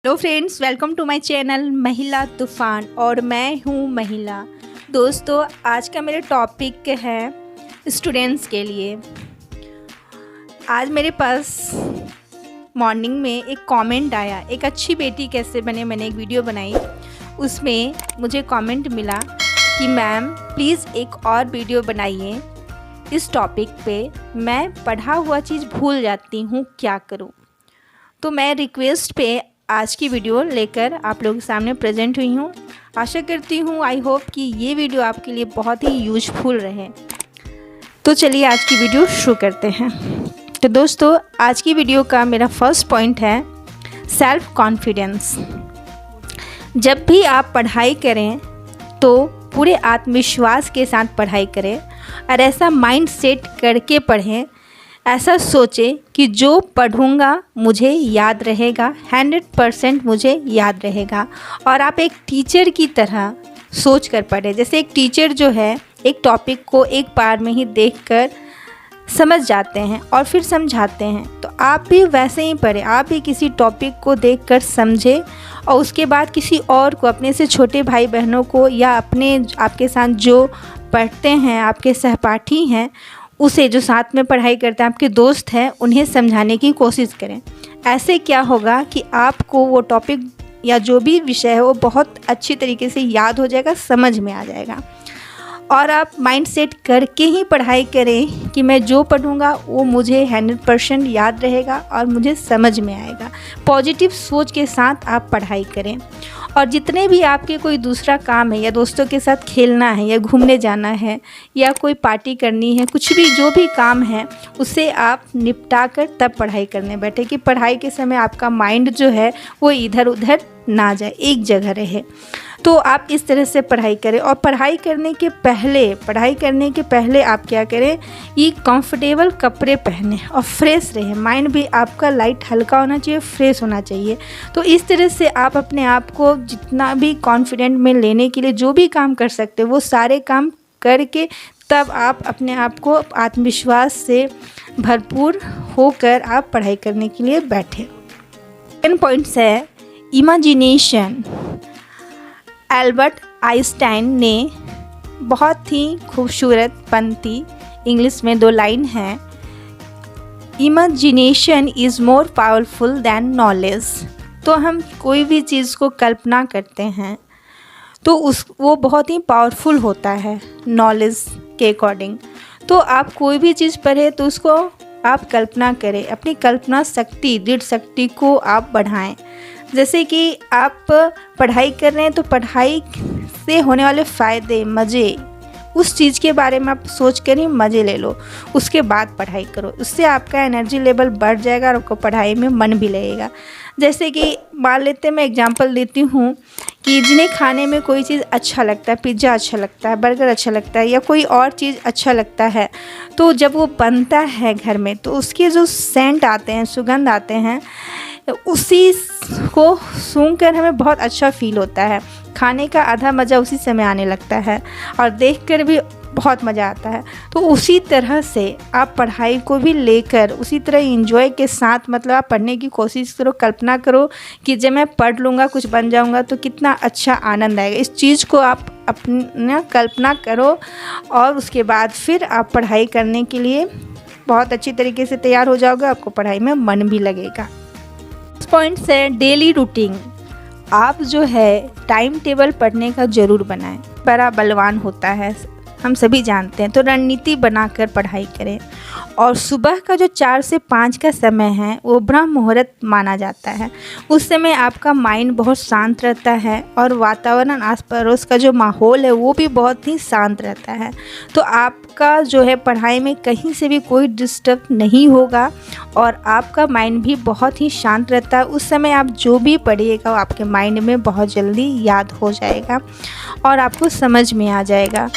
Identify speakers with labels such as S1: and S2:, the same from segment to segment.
S1: Hello friends, welcome to my channel महिला तूफ़ान और मैं हूँ महिला। दोस्तों, आज का मेरा टॉपिक है स्टूडेंट्स के लिए। आज मेरे पास मॉर्निंग में एक कमेंट आया, एक अच्छी बेटी कैसे बने, मैंने एक वीडियो बनाई। उसमें मुझे कमेंट मिला कि मैम प्लीज़ एक और वीडियो बनाइए इस टॉपिक पे, मैं पढ़ा हुआ चीज़ भूल जाती हूँ, क्या करूँ। तो मैं रिक्वेस्ट पे आज की वीडियो लेकर आप लोगों के सामने प्रेजेंट हुई हूँ। आशा करती हूँ, आई होप कि ये वीडियो आपके लिए बहुत ही यूजफुल रहे। तो चलिए आज की वीडियो शुरू करते हैं। तो दोस्तों, आज की वीडियो का मेरा फर्स्ट पॉइंट है सेल्फ कॉन्फिडेंस। जब भी आप पढ़ाई करें तो पूरे आत्मविश्वास के साथ पढ़ाई करें और ऐसा माइंड सेट करके पढ़ें, ऐसा सोचें कि जो पढ़ूंगा मुझे याद रहेगा, 100% मुझे याद रहेगा। और आप एक टीचर की तरह सोच कर पढ़ें। जैसे एक टीचर जो है एक टॉपिक को एक बार में ही देखकर समझ जाते हैं और फिर समझाते हैं, तो आप भी वैसे ही पढ़ें। आप भी किसी टॉपिक को देखकर समझें और उसके बाद किसी और को, अपने से छोटे भाई बहनों को या अपने आपके साथ जो पढ़ते हैं, आपके सहपाठी हैं, उसे जो साथ में पढ़ाई करते हैं, आपके दोस्त हैं, उन्हें समझाने की कोशिश करें। ऐसे क्या होगा कि आपको वो टॉपिक या जो भी विषय है वो बहुत अच्छी तरीके से याद हो जाएगा, समझ में आ जाएगा। और आप माइंड सेट करके ही पढ़ाई करें कि मैं जो पढ़ूंगा वो मुझे 100% याद रहेगा और मुझे समझ में आएगा। पॉजिटिव सोच के साथ आप पढ़ाई करें। और जितने भी आपके कोई दूसरा काम है, या दोस्तों के साथ खेलना है, या घूमने जाना है, या कोई पार्टी करनी है, कुछ भी जो भी काम है उसे आप निपटा कर तब पढ़ाई करने बैठे, कि पढ़ाई के समय आपका माइंड जो है वो इधर उधर ना जाए, एक जगह रहे। तो आप इस तरह से पढ़ाई करें। और पढ़ाई करने के पहले आप क्या करें, ये कंफर्टेबल कपड़े पहने और फ्रेश रहे। माइंड भी आपका लाइट हल्का होना चाहिए, फ्रेश होना चाहिए। तो इस तरह से आप अपने आप को जितना भी कॉन्फिडेंट में लेने के लिए जो भी काम कर सकते हो वो सारे काम करके तब आप अपने आप को आत्मविश्वास से भरपूर होकर आप पढ़ाई करने के लिए बैठे। 10 पॉइंट्स है इमेजिनेशन। एल्बर्ट आइंस्टाइन ने बहुत ही खूबसूरत पंक्ति, इंग्लिश में 2 लाइन है, imagination is more powerful then knowledge. तो हम कोई भी चीज़ को कल्पना करते हैं तो वो बहुत ही पावरफुल होता है नॉलेज के अकॉर्डिंग। तो आप कोई भी चीज़ पढ़े तो उसको आप कल्पना करें, अपनी कल्पना शक्ति, दृढ़ शक्ति को आप बढ़ाएं। जैसे कि आप पढ़ाई कर रहे हैं तो पढ़ाई से होने वाले फ़ायदे, मज़े, उस चीज़ के बारे में आप सोच कर ही मज़े ले लो, उसके बाद पढ़ाई करो। उससे आपका एनर्जी लेवल बढ़ जाएगा और आपको पढ़ाई में मन भी लगेगा। जैसे कि मान लेते हैं, मैं एग्जांपल देती हूँ कि जिन्हें खाने में कोई चीज़ अच्छा लगता है, पिज़्ज़ा अच्छा लगता है, बर्गर अच्छा लगता है, या कोई और चीज़ अच्छा लगता है, तो जब वो बनता है घर में तो उसके जो सेंट आते हैं, सुगंध आते हैं, उसी को सूंघकर हमें बहुत अच्छा फील होता है। खाने का आधा मज़ा उसी समय आने लगता है और देखकर भी बहुत मज़ा आता है। तो उसी तरह से आप पढ़ाई को भी लेकर उसी तरह एंजॉय के साथ, मतलब आप पढ़ने की कोशिश करो, कल्पना करो कि जब मैं पढ़ लूँगा, कुछ बन जाऊँगा तो कितना अच्छा आनंद आएगा। इस चीज़ को आप अपना कल्पना करो और उसके बाद फिर आप पढ़ाई करने के लिए बहुत अच्छी तरीके से तैयार हो जाओगे, आपको पढ़ाई में मन भी लगेगा। पॉइंट्स है डेली रूटीन। आप जो है टाइम टेबल पढ़ने का ज़रूर बनाएं। बड़ा बलवान होता है, हम सभी जानते हैं, तो रणनीति बनाकर पढ़ाई करें। और सुबह का जो 4 से 5 का समय है वो ब्रह्म मुहूर्त माना जाता है। उस समय आपका माइंड बहुत शांत रहता है और वातावरण, आस पड़ोस का जो माहौल है वो भी बहुत ही शांत रहता है। तो आपका जो है पढ़ाई में कहीं से भी कोई डिस्टर्ब नहीं होगा और आपका माइंड भी बहुत ही शांत रहता है। उस समय आप जो भी पढ़िएगा वो आपके माइंड में बहुत जल्दी याद हो जाएगा और आपको समझ में आ जाएगा।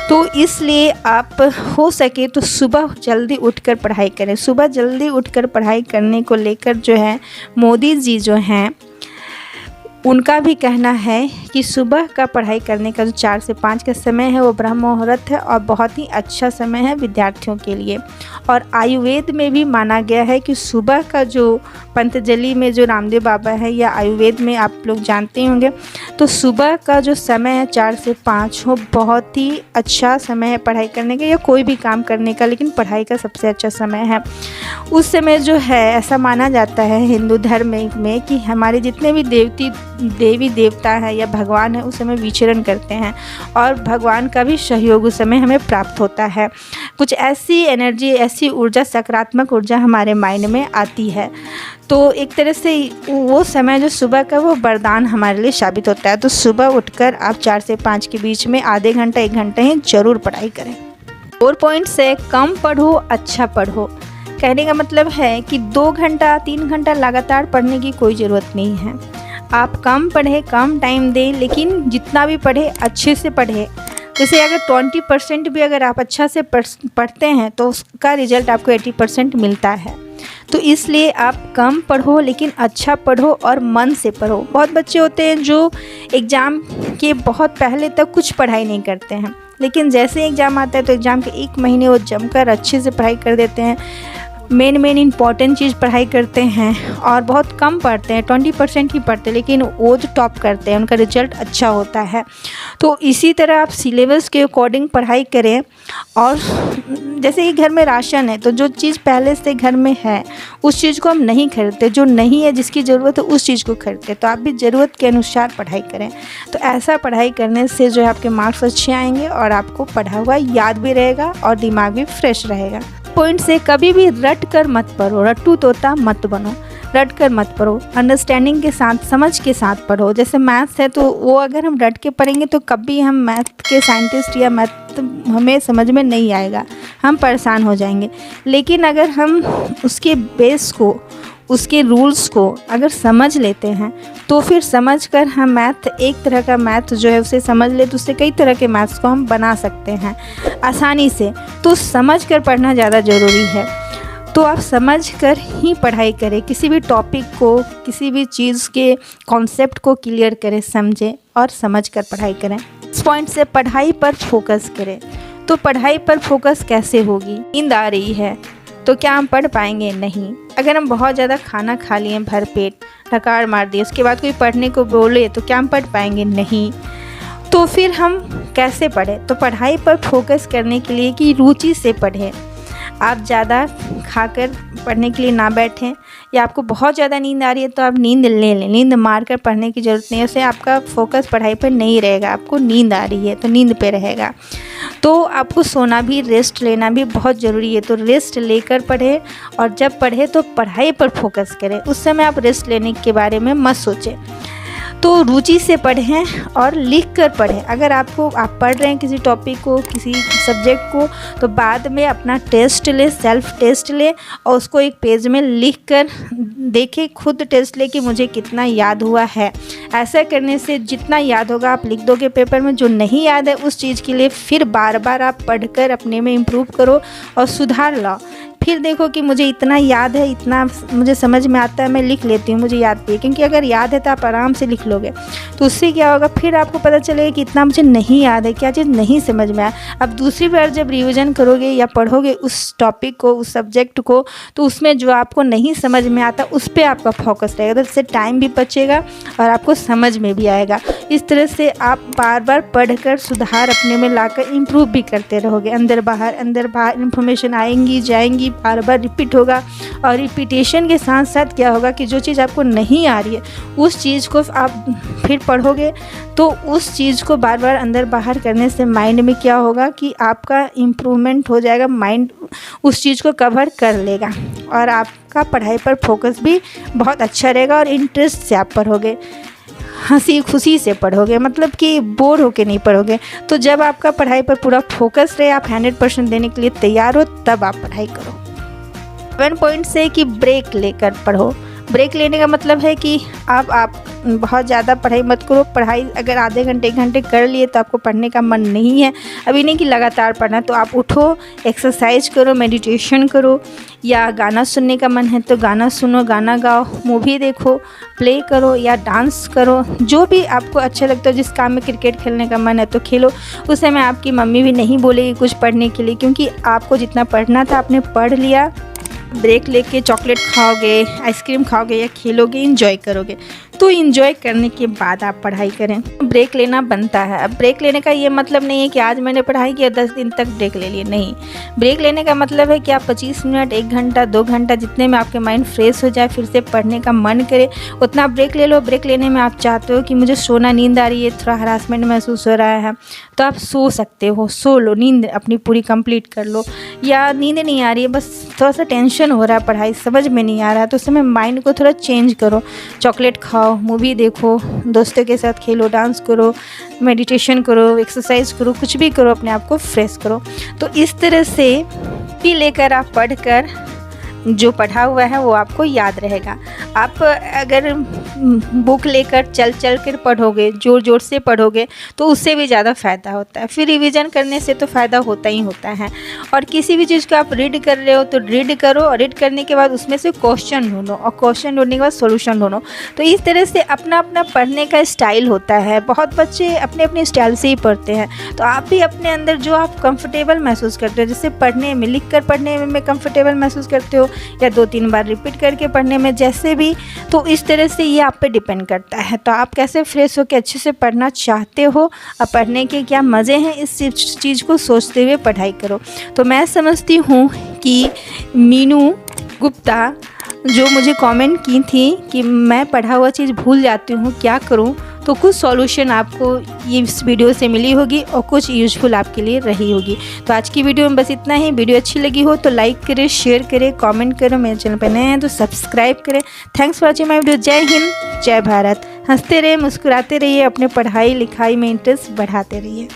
S1: तो इसलिए आप हो सके तो सुबह जल्दी उठकर पढ़ाई करें। सुबह जल्दी उठकर पढ़ाई करने को लेकर जो है मोदी जी जो हैं उनका भी कहना है कि सुबह का पढ़ाई करने का जो 4 से 5 का समय है वो ब्रह्म मुहूर्त है और बहुत ही अच्छा समय है विद्यार्थियों के लिए। और आयुर्वेद में भी माना गया है कि सुबह का जो पतंजलि में जो रामदेव बाबा है या आयुर्वेद में आप लोग जानते होंगे, तो सुबह का जो समय है 4 से 5 वो बहुत ही अच्छा समय है पढ़ाई करने का या कोई भी काम करने का, लेकिन पढ़ाई का सबसे अच्छा समय है। उस समय जो है ऐसा माना जाता है हिंदू धर्म में कि हमारे जितने भी देवी देवता हैं या भगवान है उस समय विचरण करते हैं और भगवान का भी सहयोग उस समय हमें प्राप्त होता है। कुछ ऐसी एनर्जी, ऐसी ऊर्जा, सकारात्मक ऊर्जा हमारे माइंड में आती है। तो एक तरह से वो समय जो सुबह का वो वरदान हमारे लिए साबित होता है। तो सुबह उठकर आप 4 से 5 के बीच में आधे घंटा 1 घंटे ही ज़रूर पढ़ाई करें। 4 पॉइंट से कम पढ़ो, अच्छा पढ़ो। कहने का मतलब है कि 2 घंटा 3 घंटा लगातार पढ़ने की कोई ज़रूरत नहीं है। आप कम पढ़ें, कम टाइम दें, लेकिन जितना भी पढ़े अच्छे से पढ़ें। जैसे अगर 20% भी अगर आप अच्छा से पढ़ते हैं तो उसका रिज़ल्ट आपको 80% मिलता है। तो इसलिए आप कम पढ़ो लेकिन अच्छा पढ़ो और मन से पढ़ो। बहुत बच्चे होते हैं जो एग्ज़ाम के बहुत पहले तक कुछ पढ़ाई नहीं करते हैं, लेकिन जैसे एग्ज़ाम आता है तो एग्ज़ाम के 1 महीने वो जमकर अच्छे से पढ़ाई कर देते हैं। मेन इम्पॉर्टेंट चीज़ पढ़ाई करते हैं और बहुत कम पढ़ते हैं, 20% ही पढ़ते हैं, लेकिन वो जो टॉप करते हैं उनका रिजल्ट अच्छा होता है। तो इसी तरह आप सिलेबस के अकॉर्डिंग पढ़ाई करें। और जैसे कि घर में राशन है तो जो चीज़ पहले से घर में है उस चीज़ को हम नहीं खरीदते, जो नहीं है जिसकी ज़रूरत है उस चीज़ को खरीदते। तो आप भी ज़रूरत के अनुसार पढ़ाई करें। तो ऐसा पढ़ाई करने से जो है आपके मार्क्स अच्छे आएंगे और आपको पढ़ा हुआ याद भी रहेगा और दिमाग भी फ्रेश रहेगा। पॉइंट से कभी भी रट कर मत पढ़ो, रट्टू तोता मत बनो। रट कर मत पढ़ो, अंडरस्टैंडिंग के साथ, समझ के साथ पढ़ो। जैसे मैथ्स है तो वो अगर हम रट के पढ़ेंगे तो कभी हम मैथ के साइंटिस्ट या मैथ हमें समझ में नहीं आएगा, हम परेशान हो जाएंगे। लेकिन अगर हम उसके बेस को, उसके रूल्स को अगर समझ लेते हैं तो फिर समझ कर हम मैथ, एक तरह का मैथ जो है उसे समझ ले तो उससे कई तरह के मैथ्स को हम बना सकते हैं आसानी से। तो समझ कर पढ़ना ज़्यादा ज़रूरी है। तो आप समझ कर ही पढ़ाई करें, किसी भी टॉपिक को, किसी भी चीज़ के कॉन्सेप्ट को क्लियर करें, समझें और समझ कर पढ़ाई करें। इस पॉइंट से पढ़ाई पर फोकस करें। तो पढ़ाई पर फोकस कैसे होगी? नींद आ रही है तो क्या हम पढ़ पाएंगे? नहीं। अगर हम बहुत ज़्यादा खाना खा लिए भर पेट, डकार मार दिए, उसके बाद कोई पढ़ने को बोले तो क्या हम पढ़ पाएंगे? नहीं। तो फिर हम कैसे पढ़ें? तो पढ़ाई पर फोकस करने के लिए कि रुचि से पढ़ें। आप ज़्यादा खाकर पढ़ने के लिए ना बैठें, या आपको बहुत ज़्यादा नींद आ रही है तो आप नींद ले लें। नींद मार कर पढ़ने की ज़रूरत नहीं है, उससे आपका फोकस पढ़ाई पर नहीं रहेगा। आपको नींद आ रही है तो नींद पे रहेगा। तो आपको सोना भी, रेस्ट लेना भी बहुत ज़रूरी है। तो रेस्ट लेकर पढ़ें और जब पढ़ें तो पढ़ाई पर फोकस करें। उस समय आप रेस्ट लेने के बारे में मत सोचें। तो रुचि से पढ़ें और लिख कर पढ़ें। अगर आप पढ़ रहे हैं किसी टॉपिक को, किसी सब्जेक्ट को, तो बाद में अपना टेस्ट ले, सेल्फ टेस्ट ले और उसको एक पेज में लिख कर देखें, खुद टेस्ट ले कि मुझे कितना याद हुआ है। ऐसा करने से जितना याद होगा आप लिख दोगे पेपर में। जो नहीं याद है उस चीज़ के लिए फिर बार बार आप पढ़कर अपने में इम्प्रूव करो और सुधार लाओ। फिर देखो कि मुझे इतना याद है, इतना मुझे समझ में आता है, मैं लिख लेती हूँ, मुझे याद भी है। क्योंकि अगर याद है तो आप आराम से लिख लोगे। तो उससे क्या होगा, फिर आपको पता चलेगा कि इतना मुझे नहीं याद है, क्या चीज़ नहीं समझ में आया। अब दूसरी बार जब रिवीजन करोगे या पढ़ोगे उस टॉपिक को, उस सब्जेक्ट को, तो उसमें जो आपको नहीं समझ में आता उस पर आपका फोकस रहेगा। तो इससे टाइम भी बचेगा और आपको समझ में भी आएगा। इस तरह से आप बार बार पढ़कर सुधार अपने में लाकर इम्प्रूव भी करते रहोगे। अंदर बाहर इन्फॉर्मेशन आएंगी जाएंगी, बार बार रिपीट होगा। और रिपीटेशन के साथ साथ क्या होगा कि जो चीज़ आपको नहीं आ रही है उस चीज़ को आप फिर पढ़ोगे तो उस चीज़ को बार बार अंदर बाहर करने से माइंड में क्या होगा कि आपका इम्प्रूवमेंट हो जाएगा। माइंड उस चीज़ को कवर कर लेगा और आपका पढ़ाई पर फोकस भी बहुत अच्छा रहेगा और इंटरेस्ट से आप पढ़ोगे, हंसी खुशी से पढ़ोगे, मतलब कि बोर होके नहीं पढ़ोगे। तो जब आपका पढ़ाई पर पूरा फोकस रहे, आप 100% देने के लिए तैयार हो, तब आप पढ़ाई करो। 1 पॉइंट से कि ब्रेक लेकर पढ़ो। ब्रेक लेने का मतलब है कि आप बहुत ज़्यादा पढ़ाई मत करो। पढ़ाई अगर आधे घंटे 1 घंटे कर लिए तो आपको पढ़ने का मन नहीं है, अभी नहीं कि लगातार पढ़ना, तो आप उठो, एक्सरसाइज करो, मेडिटेशन करो, या गाना सुनने का मन है तो गाना सुनो, गाना गाओ, मूवी देखो, प्ले करो या डांस करो, जो भी आपको अच्छा लगता है। जिस काम में क्रिकेट खेलने का मन है तो खेलो। उस समय आपकी मम्मी भी नहीं बोलेगी कुछ पढ़ने के लिए, क्योंकि आपको जितना पढ़ना था आपने पढ़ लिया। ब्रेक लेके चॉकलेट खाओगे, आइसक्रीम खाओगे या खेलोगे, इंजॉय करोगे, तो इंजॉय करने के बाद आप पढ़ाई करें। ब्रेक लेना बनता है। अब ब्रेक लेने का ये मतलब नहीं है कि आज मैंने पढ़ाई किया 10 दिन तक ब्रेक ले लिए, नहीं। ब्रेक लेने का मतलब है कि आप 25 मिनट, 1 घंटा, 2 घंटा, जितने में आपके माइंड फ्रेश हो जाए, फिर से पढ़ने का मन करे, उतना ब्रेक ले लो। ब्रेक लेने में आप चाहते हो कि मुझे सोना, नींद आ रही है, थोड़ा हरासमेंट महसूस हो रहा है, तो आप सो सकते हो, सो लो, नींद अपनी पूरी कंप्लीट कर लो। या नींद नहीं आ रही है, बस थोड़ा सा टेंशन हो रहा है, पढ़ाई समझ में नहीं आ रहा है, तो उस समय माइंड को थोड़ा चेंज करो। चॉकलेट खाओ, मूवी देखो, दोस्तों के साथ खेलो, डांस करो, मेडिटेशन करो, एक्सरसाइज करो, कुछ भी करो, अपने आप को फ्रेश करो। तो इस तरह से भी लेकर आप पढ़कर जो पढ़ा हुआ है वो आपको याद रहेगा। आप अगर बुक लेकर चल कर पढ़ोगे, ज़ोर ज़ोर से पढ़ोगे, तो उससे भी ज़्यादा फ़ायदा होता है। फिर रिवीजन करने से तो फ़ायदा होता ही होता है। और किसी भी चीज़ को आप रीड कर रहे हो तो रीड करो, और रीड करने के बाद उसमें से क्वेश्चन ढूंढो, और क्वेश्चन ढूंढने के बाद सोल्यूशन ढूंढो। तो इस तरह से अपना अपना पढ़ने का स्टाइल होता है। बहुत बच्चे अपने अपने स्टाइल से ही पढ़ते हैं, तो आप भी अपने अंदर जो आप कंफर्टेबल महसूस करते हो, जैसे पढ़ने में, लिख कर पढ़ने में कंफर्टेबल महसूस करते हो, या 2-3 बार रिपीट करके पढ़ने में, जैसे भी, तो इस तरह से ये आप पे डिपेंड करता है। तो आप कैसे फ्रेश होकर अच्छे से पढ़ना चाहते हो और पढ़ने के क्या मज़े हैं, इस चीज़ को सोचते हुए पढ़ाई करो। तो मैं समझती हूँ कि मीनू गुप्ता जो मुझे कमेंट की थी कि मैं पढ़ा हुआ चीज़ भूल जाती हूँ, क्या करूँ, तो कुछ सॉल्यूशन आपको ये इस वीडियो से मिली होगी और कुछ यूज़फुल आपके लिए रही होगी। तो आज की वीडियो में बस इतना ही। वीडियो अच्छी लगी हो तो लाइक करें, शेयर करें, कमेंट करें। मेरे चैनल पर नए हैं तो सब्सक्राइब करें। Thanks for watching my video. जय हिंद, जय भारत। हंसते रहिए, मुस्कुराते रहिए, अपने पढ़ाई लिखाई में इंटरेस्ट बढ़ाते रहिए।